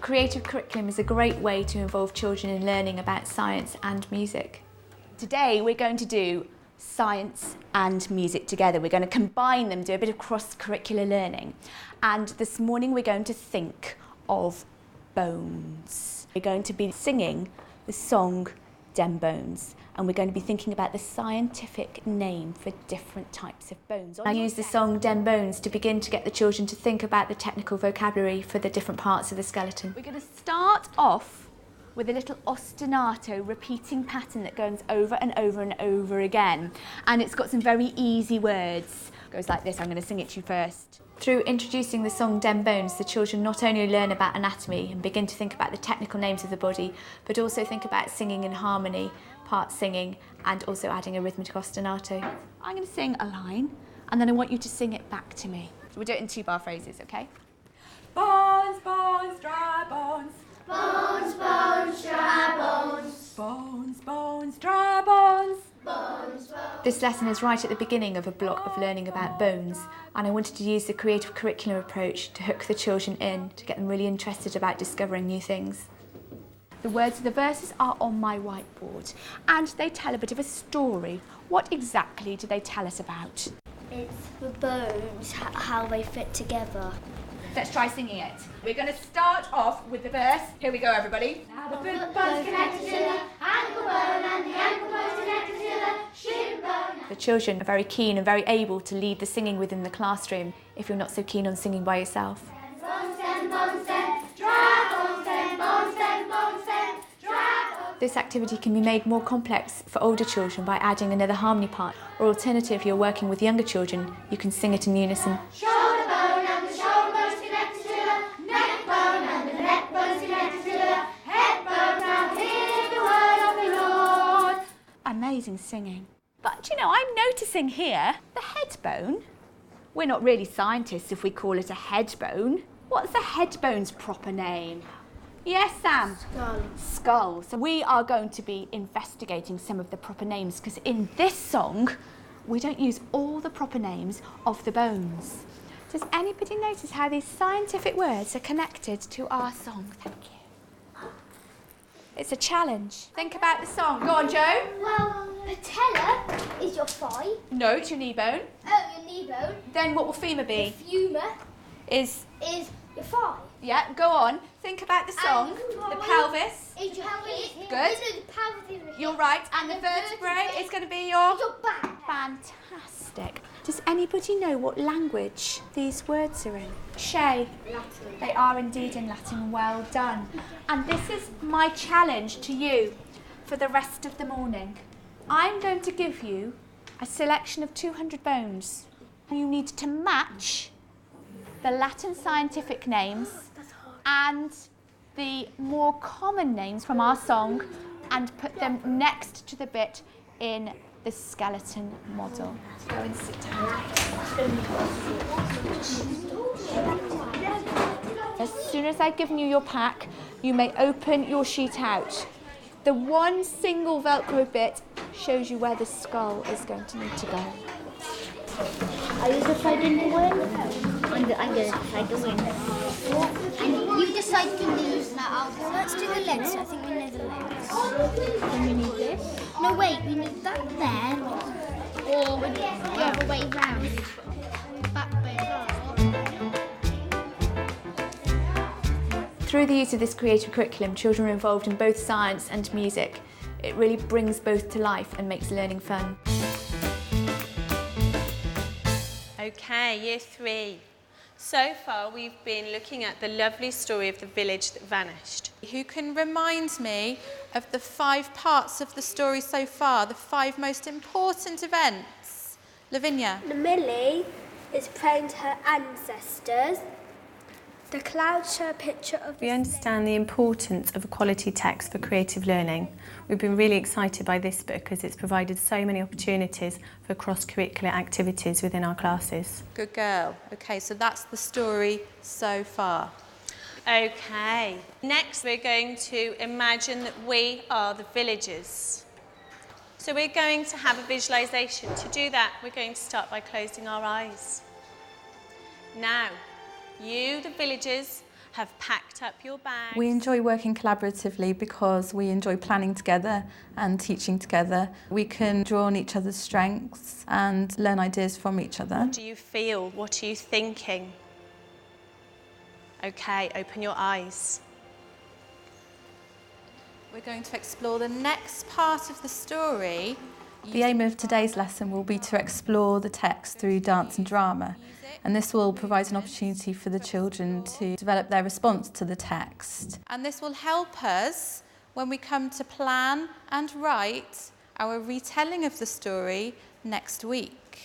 creative curriculum is a great way to involve children in learning about science and music. Today we're going to do science and music together. We're going to combine them, do a bit of cross-curricular learning. And this morning we're going to think of bones. We're going to be singing the song Dem Bones, and we're going to be thinking about the scientific name for different types of bones. I use the song Dem Bones to begin to get the children to think about the technical vocabulary for the different parts of the skeleton. We're going to start off with a little ostinato repeating pattern that goes over and over and over again, and it's got some very easy words. It goes like this. I'm going to sing it to you first. Through introducing the song Dem Bones, the children not only learn about anatomy and begin to think about the technical names of the body, but also think about singing in harmony, part singing, and also adding a rhythmic ostinato. I'm going to sing a line, and then I want you to sing it back to me. We'll do it in 2-bar phrases, okay? Bones, bones, dry bones. Bones, bones, dry bones. Bones, bones, dry bones. Bones, bones. This lesson is right at the beginning of a block of learning about bones, and I wanted to use the creative curricular approach to hook the children in, to get them really interested about discovering new things. The words of the verses are on my whiteboard, and they tell a bit of a story. What exactly do they tell us about? It's the bones, how they fit together. Let's try singing it. We're going to start off with the verse. Here we go, everybody. Now the foot bone's connected to the ankle bone, and the ankle bone's connected to the shin bone. The children are very keen and very able to lead the singing within the classroom if you're not so keen on singing by yourself. Bones, dem, bones, dem, dry bones, dem, bones, dem, bones, dem, dry bones. This activity can be made more complex for older children by adding another harmony part, or alternatively, if you're working with younger children, you can sing it in unison. Shoulder bone, and the shoulder bone's connected to the neck bone, and the neck bone's connected to the head bone. Now hear the word of the Lord. Amazing singing. But you know, I'm noticing here the head bone. We're not really scientists if we call it a head bone. What's the head bone's proper name? Yes, Sam? Skull. Skull. So we are going to be investigating some of the proper names, because in this song we don't use all the proper names of the bones. Does anybody notice how these scientific words are connected to our song? Thank you. It's a challenge. Think about the song. Go on, Joe. Well, patella is your thigh. No, it's your knee bone. Oh, your knee bone. Then what will femur be? Femur Is your thigh. yeah, go on. Think about the song. The pelvis. Is your pelvis. Good. No, the pelvis is your You're right. And the vertebrae is going to be your... your back. Fantastic. Does anybody know what language these words are in? Shay. Latin. They are indeed in Latin. Well done. And this is my challenge to you for the rest of the morning. I'm going to give you a selection of 200 bones. You need to match the Latin scientific names and the more common names from our song and put them next to the bit in the skeleton model. Go and sit down. As soon as I've given you your pack, you may open your sheet out. The one single Velcro bit shows you where the skull is going to need to go. Are you deciding to win? I'm going to decide to win. And you decide to lose. Now I'll go. Let's do the legs. I think we know the legs. Then we need this. No, wait. We need that there. Or we need the other way round. Back way round. Through the use of this creative curriculum, children are involved in both science and music. It really brings both to life and makes learning fun. Okay, year 3. So far we've been looking at the lovely story of the village that vanished. Who can remind me of the 5 parts of the story so far, the 5 most important events? Lavinia. Millie is praying to her ancestors. The clouds show a picture of... We understand the importance of a quality text for creative learning. We've been really excited by this book as it's provided so many opportunities for cross-curricular activities within our classes. Good girl. Okay, so that's the story so far. Okay, next we're going to imagine that we are the villagers. So we're going to have a visualisation. To do that, we're going to start by closing our eyes. Now, you, the villagers, have packed up your bags. We enjoy working collaboratively because we enjoy planning together and teaching together. We can draw on each other's strengths and learn ideas from each other. What do you feel? What are you thinking? Okay, open your eyes. We're going to explore the next part of the story. The aim of today's lesson will be to explore the text through dance and drama, and this will provide an opportunity for the children to develop their response to the text. And this will help us when we come to plan and write our retelling of the story next week.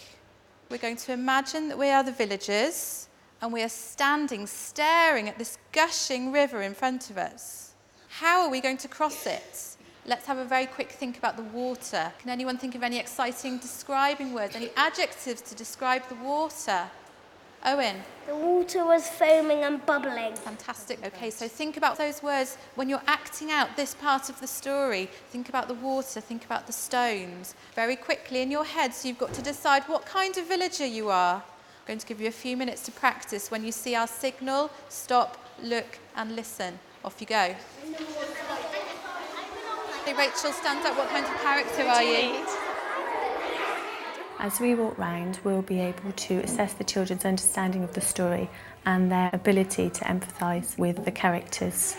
We're going to imagine that we are the villagers and we are standing staring at this gushing river in front of us. How are we going to cross it? Let's have a very quick think about the water. Can anyone think of any exciting describing words, any adjectives to describe the water? Owen? The water was foaming and bubbling. Fantastic. Okay, so think about those words when you're acting out this part of the story. Think about the water, think about the stones. Very quickly in your heads, you've got to decide what kind of villager you are. I'm going to give you a few minutes to practice. When you see our signal, stop, look and listen. Off you go. Hey, Rachel, stand up. What kind of character are you? As we walk round, we'll be able to assess the children's understanding of the story and their ability to empathise with the characters.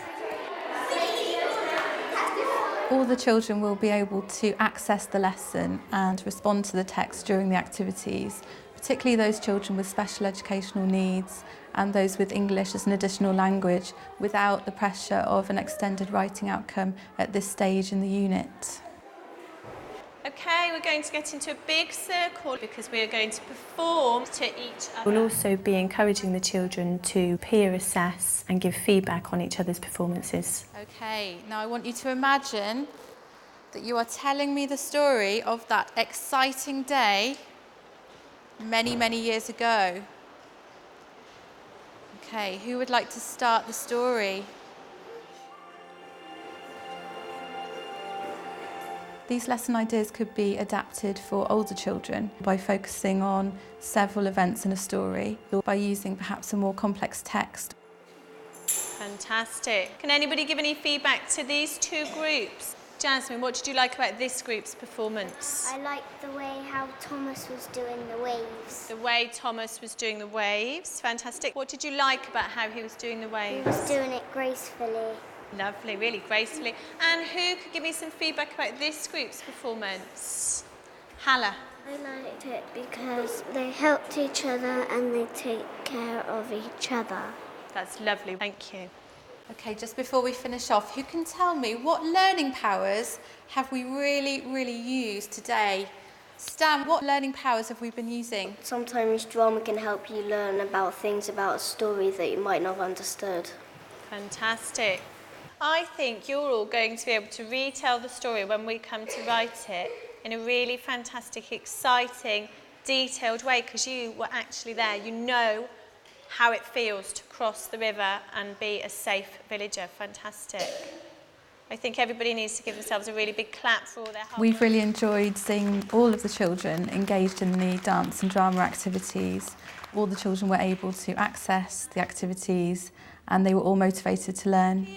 All the children will be able to access the lesson and respond to the text during the activities, particularly those children with special educational needs and those with English as an additional language without the pressure of an extended writing outcome at this stage in the unit. Okay, we're going to get into a big circle because we are going to perform to each other. We'll also be encouraging the children to peer assess and give feedback on each other's performances. Okay, now I want you to imagine that you are telling me the story of that exciting day many, many years ago. Okay, who would like to start the story? These lesson ideas could be adapted for older children by focusing on several events in a story or by using perhaps a more complex text. Fantastic. Can anybody give any feedback to these two groups? Jasmine, what did you like about this group's performance? I liked the way how Thomas was doing the waves. The way Thomas was doing the waves. Fantastic. What did you like about how he was doing the waves? He was doing it gracefully. Lovely, really gracefully. And who could give me some feedback about this group's performance? Hala. I liked it because they helped each other and they take care of each other. That's lovely, thank you. Okay, just before we finish off, who can tell me what learning powers have we really used today? Stan, what learning powers have we been using? Sometimes drama can help you learn about things about a story that you might not have understood. Fantastic. I think you're all going to be able to retell the story when we come to write it in a really fantastic, exciting, detailed way because you were actually there. You know how it feels to cross the river and be a safe villager. Fantastic. I think everybody needs to give themselves a really big clap for all their hard work. We've really enjoyed seeing all of the children engaged in the dance and drama activities. All the children were able to access the activities and they were all motivated to learn.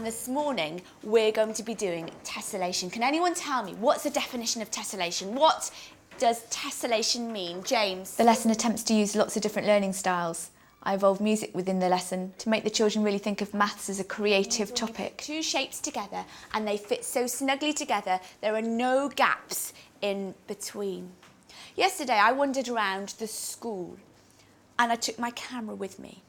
This morning we're going to be doing tessellation. Can anyone tell me what's the definition of tessellation? What does tessellation mean? James? The lesson attempts to use lots of different learning styles. I involve music within the lesson to make the children really think of maths as a creative topic. Two shapes together and they fit so snugly together there are no gaps in between. Yesterday I wandered around the school and I took my camera with me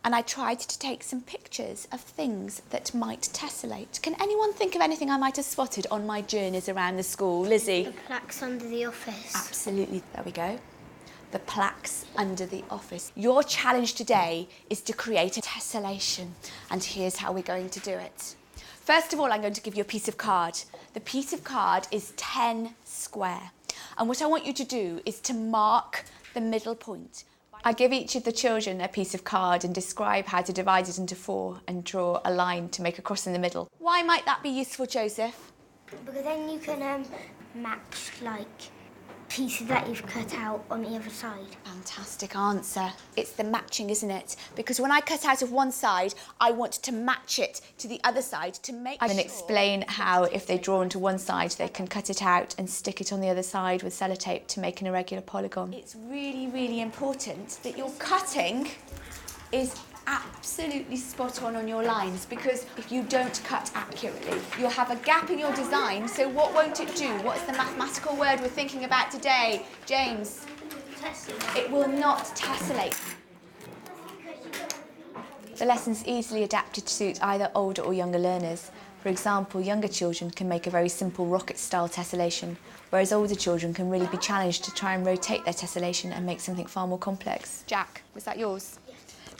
and I tried to take some pictures of things that might tessellate. Can anyone think of anything I might have spotted on my journeys around the school? Lizzie? The plaques under the office. Absolutely, there we go. The plaques under the office. Your challenge today is to create a tessellation, and here's how we're going to do it. First of all, I'm going to give you a piece of card. The piece of card is 10 square, and what I want you to do is to mark the middle point. I give each of the children a piece of card and describe how to divide it into 4 and draw a line to make a cross in the middle. Why might that be useful, Joseph? Because then you can match like pieces that you've cut out on the other side. Fantastic answer. It's the matching, isn't it? Because when I cut out of one side, I want to match it to the other side to make sure. I can explain how if they draw onto one side, they can cut it out and stick it on the other side with sellotape to make an irregular polygon. It's really, really important that your cutting is absolutely spot on your lines, because if you don't cut accurately, you'll have a gap in your design. So what won't it do? What's the mathematical word we're thinking about today? James? Tessellate. It will not tessellate. The lesson's easily adapted to suit either older or younger learners. For example, younger children can make a very simple rocket-style tessellation, whereas older children can really be challenged to try and rotate their tessellation and make something far more complex. Jack, was that yours?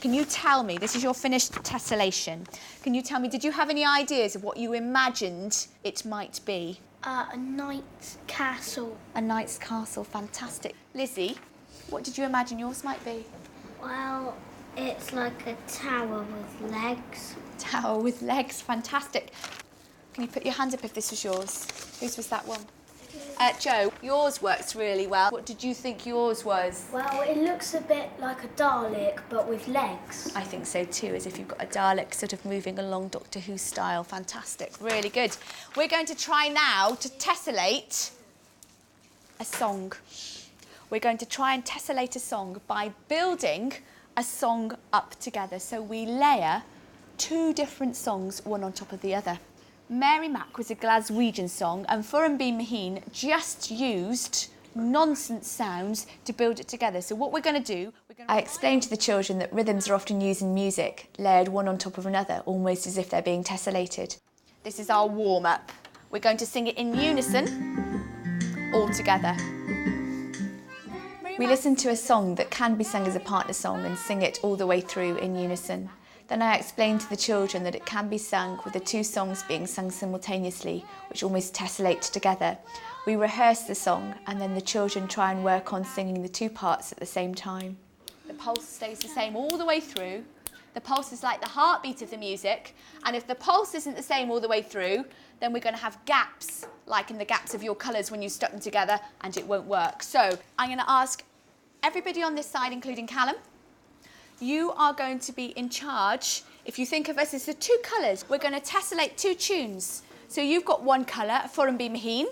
Can you tell me, this is your finished tessellation, can you tell me, did you have any ideas of what you imagined it might be? A knight's castle. A knight's castle, fantastic. Lizzie, what did you imagine yours might be? Well, it's like a tower with legs. Tower with legs, fantastic. Can you put your hand up if this was yours? Whose was that one? Joe, yours works really well. What did you think yours was? Well, it looks a bit like a Dalek, but with legs. I think so too, as if you've got a Dalek sort of moving along Doctor Who style. Fantastic, really good. We're going to try now to tessellate a song. We're going to try and tessellate a song by building a song up together. So we layer 2 different songs, one on top of the other. Mary Mac was a Glaswegian song, and Furran B. Maheen just used nonsense sounds to build it together. So what we're going to do... I explained to the children that rhythms are often used in music, layered one on top of another, almost as if they're being tessellated. This is our warm-up. We're going to sing it in unison, all together. We listen to a song that can be sung as a partner song and sing it all the way through in unison. Then I explained to the children that it can be sung with the 2 songs being sung simultaneously, which almost tessellate together. We rehearse the song, and then the children try and work on singing the 2 parts at the same time. The pulse stays the same all the way through. The pulse is like the heartbeat of the music, and if the pulse isn't the same all the way through, then we're going to have gaps, like in the gaps of your colours when you stuck them together, and it won't work. So I'm going to ask everybody on this side, including Callum, you are going to be in charge. If you think of us as the 2 colours, we're going to tessellate 2 tunes. So you've got one colour, Furran B. Maheen,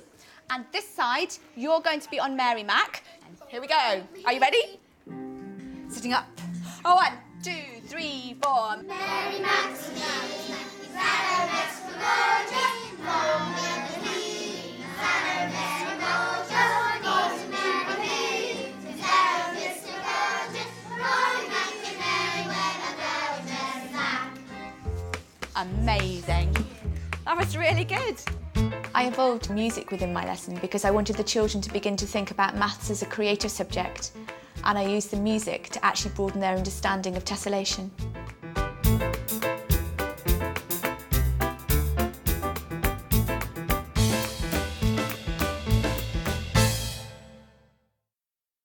and this side, you're going to be on Mary Mac. And here we go. Are you ready? Sitting up. 1, 2, 3, 4. Mary Mac's Saturdays for gorgeous, long and the lead. Saturdays for gorgeous, goes to Mary Mac. Saturdays for gorgeous, Mary Mac and Mary when I go to Mac. Amazing. That was really good. I involved music within my lesson because I wanted the children to begin to think about maths as a creative subject, and I used the music to actually broaden their understanding of tessellation.